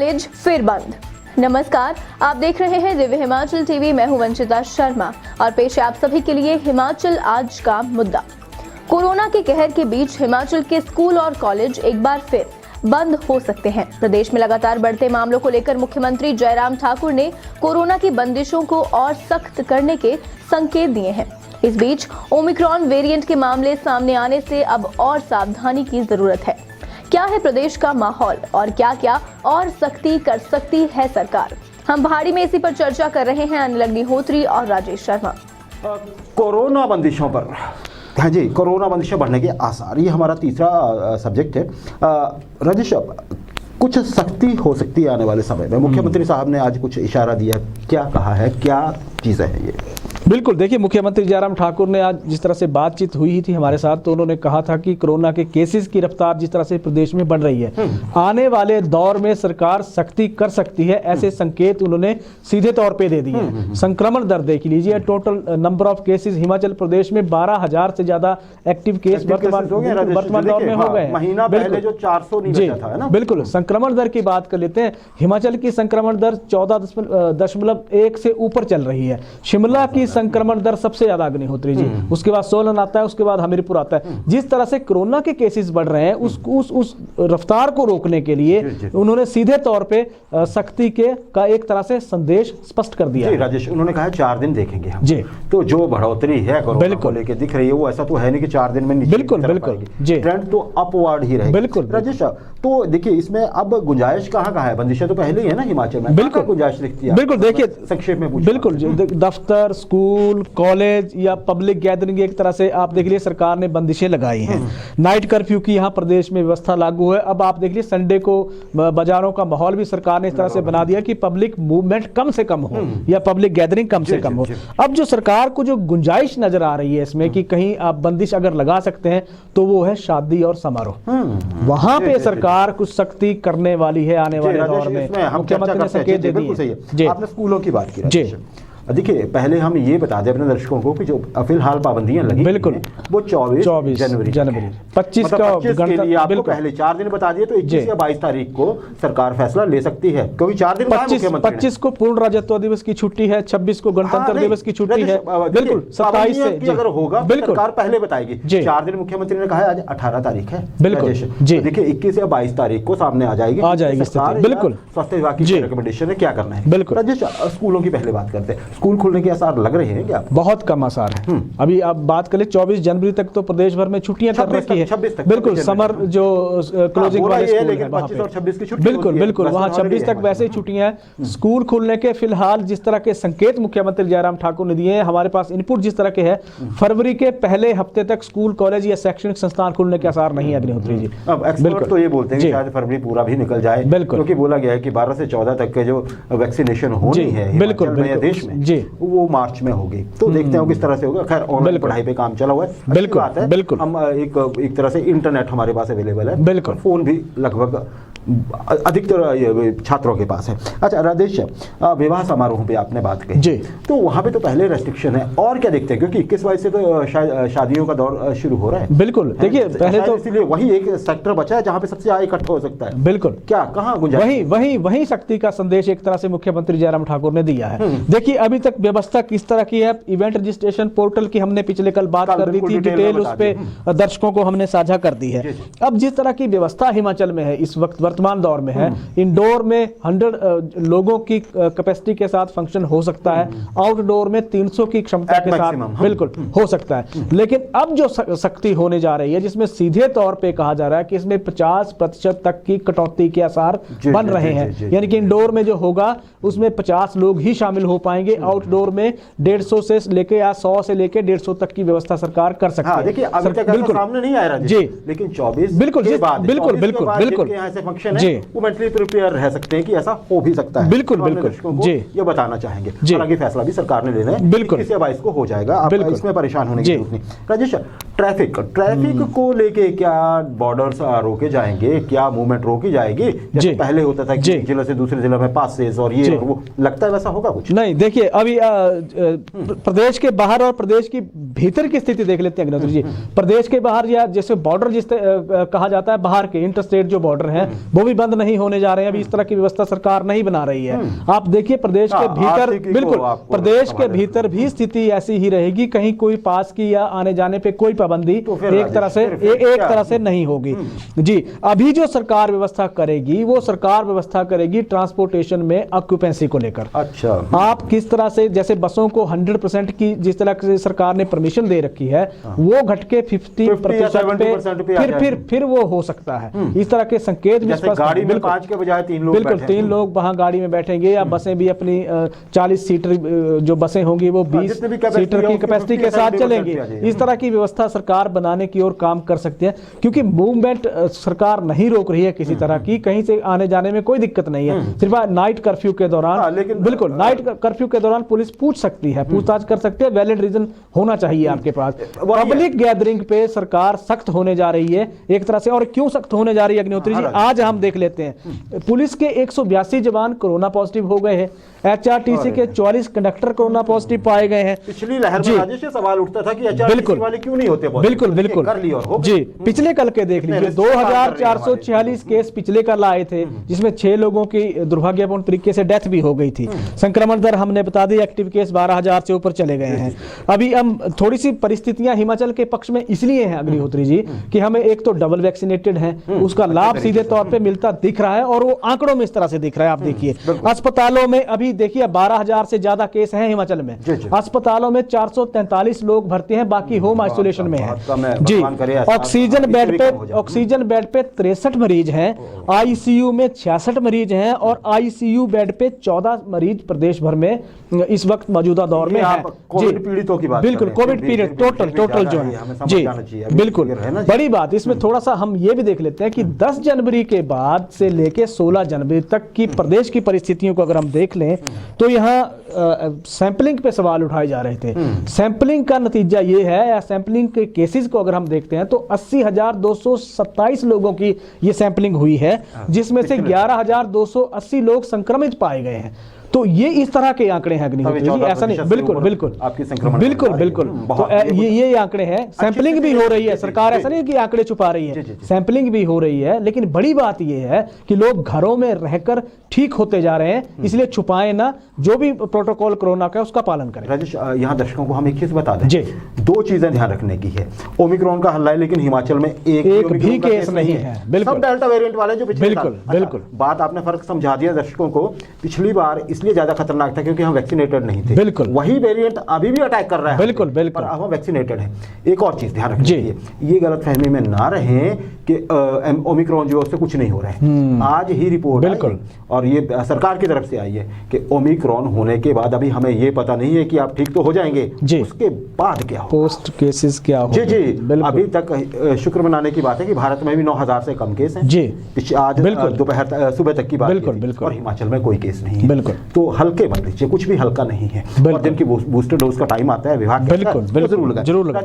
College फिर बंद। नमस्कार, आप देख रहे हैं दिव्य हिमाचल टीवी। मैं हूं वंशिता शर्मा और पेश है आप सभी के लिए हिमाचल आज का मुद्दा। कोरोना के कहर के बीच हिमाचल के स्कूल और कॉलेज एक बार फिर बंद हो सकते हैं। प्रदेश में लगातार बढ़ते मामलों को लेकर मुख्यमंत्री जयराम ठाकुर ने कोरोना की बंदिशों को और सख्त करने के संकेत दिए हैं। इस बीच ओमिक्रॉन वेरिएंट के मामले सामने आने से अब और सावधानी की जरूरत है। क्या है प्रदेश का माहौल और क्या क्या और सख्ती कर सकती है सरकार? हम पहाड़ी में इसी पर चर्चा कर रहे हैं अनिल अग्निहोत्री और राजेश शर्मा। कोरोना बंदिशों पर, हाँ जी, कोरोना बंदिशें बढ़ने के आसार, ये हमारा तीसरा सब्जेक्ट है। राजेश, कुछ सख्ती हो सकती है आने वाले समय में। मुख्यमंत्री साहब ने आज कुछ इशारा दिया, क्या कहा है, क्या चीज़ें हैं ये? बिल्कुल, देखिए, मुख्यमंत्री जयराम ठाकुर ने आज जिस तरह से बातचीत हुई थी हमारे साथ, तो उन्होंने कहा था कि कोरोना के केसेस की रफ्तार जिस तरह से प्रदेश में बढ़ रही है, आने वाले दौर में सरकार सख्ती कर सकती है। ऐसे संकेत उन्होंने सीधे तौर पे दे दिए। संक्रमण दर देख लीजिए, total number of cases Himachal Pradesh में 12,000 से ज्यादा एक्टिव केस वर्तमान दौर में हो गए। महीना पहले जो 400 नहीं बचा था, है ना? बिल्कुल, संक्रमण दर की बात कर लेते हैं। हिमाचल की संक्रमण दर 14.1 से ऊपर चल रही है। शिमला की संक्रमण दर सबसे ज्यादा अग्निहोत्री जी, उसके बाद सोलन आता है, उसके बाद हमीरपुर आता है। जिस तरह से कोरोना के केसेस बढ़ रहे हैं, उस रफ्तार को रोकने के लिए उन्होंने सीधे तौर पे सख्ती के का एक तरह से संदेश स्पष्ट कर दिया। राजेश, उन्होंने कहा 4 दिन देखेंगे हम जी। तो जो बढ़ोतरी है कोरोना को लेकर दिख रही है, वो ऐसा तो है नहीं कि 4 दिन में नीचे बिल्कुल जी, ट्रेंड तो अपवर्ड ही रहेगा। बिल्कुल राजेश, तो देखिए, इसमें अब गुंजाइश कहाँ है? बंदिशें तो पहले ही है ना हिमाचल में, बिल्कुल गुंजाइश दिखती है? बिल्कुल, देखिए, संक्षेप में बिल्कुल, दफ्तर, स्कूल, कॉलेज या पब्लिक गैदरिंग, एक तरह से आप देख लीजिए सरकार ने बंदिशें लगाई हैं। नाइट कर्फ्यू की यहाँ प्रदेश में व्यवस्था लागू है। अब आप देख लीजिए संडे को बाजारों का माहौल भी सरकार ने इस तरह से बना दिया कि पब्लिक मूवमेंट कम से कम हो या पब्लिक गैदरिंग कम से कम हो। अब जो सरकार को जो गुंजाइश नजर आ रही है इसमें कि कहीं आप बंदिश अगर लगा सकते हैं, तो वो है शादी और समारोह। वहां पे सरकार कुछ सख्ती करने वाली है आने वाले दौर में। मुख्यमंत्री ने संकेत दे दिए। आपने स्कूलों की बात की। देखिए, पहले हम ये बता दें अपने दर्शकों को कि जो फिलहाल पाबंदियां लगी, बिल्कुल, वो 24 जनवरी 25 के लिए आपको पहले 4 दिन बता दिए, तो 21 या 22 तारीख को सरकार फैसला ले सकती है, क्योंकि 4 दिन 25 को पूर्ण राज्यत्व दिवस की छुट्टी है, 26 को गणतंत्र दिवस की छुट्टी है। बिल्कुल, 27 से अगर होगा सरकार पहले बताएगी। 4 दिन मुख्यमंत्री ने कहा है, आज 18 तारीख है। बिल्कुल जी, देखिए 21 या 22 तारीख को सामने आ जाएगी बिल्कुल स्वास्थ्य विभाग की रिकमेंडेशन है, क्या करना है। बिल्कुल, स्कूलों की पहले बात करते हैं। स्कूल खुलने के आसार लग रहे हैं क्या? बहुत कम आसार है। अभी आप बात करें 24 जनवरी तक तो प्रदेश भर में छुट्टियां कर रखी है। बिल्कुल, समर जो क्लोजिंग वाले स्कूल है वहां पे, बिल्कुल वहां 26 तक वैसे ही छुट्टियां हैं। स्कूल खुलने के फिलहाल जिस तरह के संकेत मुख्यमंत्री जयराम ठाकुर ने दिए हैं, हमारे पास इनपुट जिस तरह के है, फरवरी के पहले हफ्ते तक स्कूल, कॉलेज या शैक्षणिक संस्थान खुलने के आसार नहीं है अग्निहोत्री जी। अब एक्सपर्ट तो ये बोलते हैं कि शायद फरवरी पूरा भी निकल जाए, क्योंकि बोला गया है कि 12 से 14 तक के जो वैक्सीनेशन होनी है बिल्कुल देश में जी, वो मार्च में होगी। तो देखते हैं किस तरह से होगा। खैर, ऑनलाइन पढ़ाई पे काम चला हुआ है, बिल्कुल बात है। बिल्कुल, हम एक तरह से इंटरनेट हमारे पास अवेलेबल है, बिल्कुल, फोन भी लगभग अधिकतर छात्रों के पास है। अच्छा राजेश, विवाह समारोह पे आपने बात कही जी, तो वहां पे तो पहले रेस्ट्रिक्शन है, और क्या देखते हैं, क्योंकि 21 से तो शादियों का दौर शुरू हो रहा है। बिल्कुल, देखिए, पहले तो इसलिए वही एक सेक्टर बचा है जहां पे सबसे ज्यादा इकट्ठा हो सकता है। बिल्कुल, क्या कहां गुंजाइश? वही शक्ति का संदेश एक तरह से मुख्यमंत्री जयराम ठाकुर ने दिया है। देखिए, अभी तक व्यवस्था किस तरह की है, इवेंट रजिस्ट्रेशन पोर्टल की हमने पिछले कल बात कर दी थी, डिटेल उस पे दर्शकों को हमने साझा कर दी है। अब जिस तरह की व्यवस्था हिमाचल में है इस वक्त वर्तमान दौर में है, इंडोर में 100 लोगों की कैपेसिटी के साथ फंक्शन हो सकता है, आउटडोर में 300 की क्षमता के साथ बिल्कुल हो सकता है। लेकिन अब जो सख्ती होने जा रही है, जिसमें सीधे तौर पे कहा जा रहा है कि इसमें 50% तक की कटौती के आसार बन रहे हैं। यानी कि इंडोर में जो होगा उसमें 50 लोग ही शामिल हो पाएंगे, आउटडोर में 150 से लेके या 100 से लेके 150 तक की व्यवस्था सरकार कर सकती है। देखिए, अभी तक ऐसा सामने नहीं आया जी, लेकिन 24 बिल्कुल के बाद बिल्कुल यहाँ से फंक्शन है, वो मेंटली प्रिपेयर रह सकते हैं कि ऐसा हो भी सकता है। बिल्कुल जी, ये बताना चाहेंगे। हालांकि फैसला भी सरकार ने लेना है, बिल्कुल 21 या 22 को हो जाएगा, आप इसमें परेशान होने की जरूरत नहीं। राजेश, ट्रैफिक को लेके क्या बॉर्डर्स रोके जाएंगे, क्या मूवमेंट रोकी जाएगी, जैसे पहले होता था कि एक जिले से दूसरे जिले में पासेस और ये और वो, लगता है वैसा होगा कुछ? नहीं, देखिए अभी प्रदेश के बाहर और प्रदेश की भीतर की स्थिति देख लेते हैं अग्निहोत्री जी। प्रदेश के बाहर या जैसे बॉर्डर जिस कहा जाता है, बाहर के इंटर स्टेट जो बॉर्डर हैं वो भी बंद नहीं होने जा रहे हैं। अभी इस तरह की व्यवस्था सरकार नहीं बना रही है। आप देखिए प्रदेश के भीतर, बिल्कुल प्रदेश के भीतर भी स्थिति ऐसी ही रहेगी, कहीं कोई पास की या आने जाने पे कोई पाबंदी एक तरह से नहीं होगी जी। अभी जो सरकार व्यवस्था करेगी वो सरकार व्यवस्था करेगी ट्रांसपोर्टेशन में ऑक्यूपेंसी को लेकर। अच्छा, आप किस तरह से, जैसे बसों को 100% की जिस तरह से सरकार ने परमिशन दे रखी है वो घट के 50% पे फिर वो हो सकता है। इस तरह के संकेत गाड़ी में 5 के बजाय 3 लोग, बिल्कुल 3 लोग वहां गाड़ी में बैठेंगे, या बसें भी अपनी 40 सीटर जो बसें होंगी वो 20 सीटर की कैपेसिटी के साथ चलेंगी। इस तरह की व्यवस्था सरकार बनाने की ओर काम कर सकते हैं, क्योंकि मूवमेंट सरकार नहीं रोक रही है किसी तरह की, कहीं से आने जाने में कोई दिक्कत नहीं है। सिर्फ नाइट कर्फ्यू के दौरान, बिल्कुल नाइट कर्फ्यू के दौरान पुलिस पूछ सकती है, पूछताछ कर सकती है, वैलिड रीजन होना चाहिए आपके पास। पब्लिक गैदरिंग पे सरकार सख्त होने जा रही है एक तरह से। और क्यों सख्त होने जा रही है अग्निहोत्री जी, आज हम देख लेते हैं। पुलिस के 182 जवान कोरोना पॉजिटिव हो गए हैं, एचआरटीसी के 44 कंडक्टर कोरोना पॉजिटिव पाए गए हैं। पिछली लहर में राजेश से सवाल उठता था कि एचआरटीसी वाले क्यों नहीं होते पॉजिटिव। बिल्कुल कर ली और जी, पिछले कल के देख लीजिए 2446 केस पिछले कल आए थे, जिसमें 6 लोगों की दुर्भाग्यपूर्ण तरीके से डेथ भी हो गई थी। संक्रमण दर हमने बता दी, एक्टिव केस 12,000 से ऊपर चले गए हैं। अभी हम थोड़ी सी परिस्थितियां हिमाचल के पक्ष में इसलिए हैं अग्निहोत्री जी कि हमें एक तो डबल वैक्सीनेटेड है, उसका लाभ सीधे तौर पे मिलता दिख रहा है, और वो आंकड़ों में इस तरह से दिख रहा है। आप देखिए अस्पतालों में अभी देखिए 12,000 से ज्यादा केस हैं हिमाचल में। अस्पतालों में 443 लोग भर्ती हैं, बाकी होम आइसोलेशन में है जी। ऑक्सीजन बेड पे 63 मरीज हैं, आईसीयू में 66 मरीज हैं, और आईसीयू बेड पे 14 मरीज प्रदेश भर में इस वक्त मौजूदा दौर में है। कोविड पीड़ितों की बात, बिल्कुल कोविड पीरियड टोटल जो है जी, बिल्कुल बड़ी बात। इसमें थोड़ा सा हम ये भी देख लेते हैं कि 10 जनवरी के बाद से लेके 16 जनवरी तक की प्रदेश की परिस्थितियों को अगर हम देख लें तो यहाँ सैंपलिंग पे सवाल उठाए जा रहे थे। सैंपलिंग का नतीजा ये है, या सैंपलिंग के केसेस को अगर हम देखते हैं तो 80,227 लोगों की ये सैंपलिंग हुई है, जिसमें से 11,280 लोग संक्रमित पाए गए हैं। तो ये इस तरह के आंकड़े हैं अग्निहोत्री जी, ऐसा नहीं, बिल्कुल आपकी संक्रमण बिल्कुल तो ये आंकड़े हैं। सैंपलिंग भी हो रही है, सरकार ऐसा नहीं कि आंकड़े छुपा रही है, सैंपलिंग भी हो रही है। लेकिन बड़ी बात ये है कि लोग घरों में रहकर ठीक होते जा रहे हैं, इसलिए छुपाएं ना, जो भी प्रोटोकॉल कोरोना का उसका पालन करें। राजेश, यहाँ दर्शकों को हम एक चीज बता दें जी, 2 चीजें ध्यान रखने की है। ओमिक्रॉन का हल्ला है, लेकिन हिमाचल में एक भी केस नहीं है। बिल्कुल, सब डेल्टा वेरिएंट वाले जो बिल्कुल बात आपने फर्क समझा दिया दर्शकों को। पिछली बार इसलिए ज्यादा खतरनाक था क्योंकि हम वैक्सीनेटेड नहीं थे। बिल्कुल वही वेरिएंट अभी भी अटैक कर रहा है। बिल्कुल पर हम वैक्सीनेटेड हैं। एक और चीज ध्यान रखिए, ये गलतफहमी में ना रहें कि ओमिक्रॉन जो है उससे कुछ नहीं हो रहा है। आज ही रिपोर्ट बिल्कुल, और ये सरकार की तरफ से आई है कि ओमिक्रॉन होने के बाद अभी हमें ये पता नहीं है कि आप ठीक तो हो जाएंगे, उसके बाद क्या हो, पोस्ट केसेस क्या हो। जी अभी तक शुक्र मनाने की बात है कि भारत में भी 9,000 से कम केस हैं जी। आज दोपहर सुबह तक की बात बिल्कुल, और हिमाचल में कोई केस नहीं है। बिल्कुल, तो हल्के मत लीजिए, कुछ भी हल्का नहीं है। और जिनकी बूस्टर डोज का टाइम आता है विभाग बिल्कुल जरूर लगा।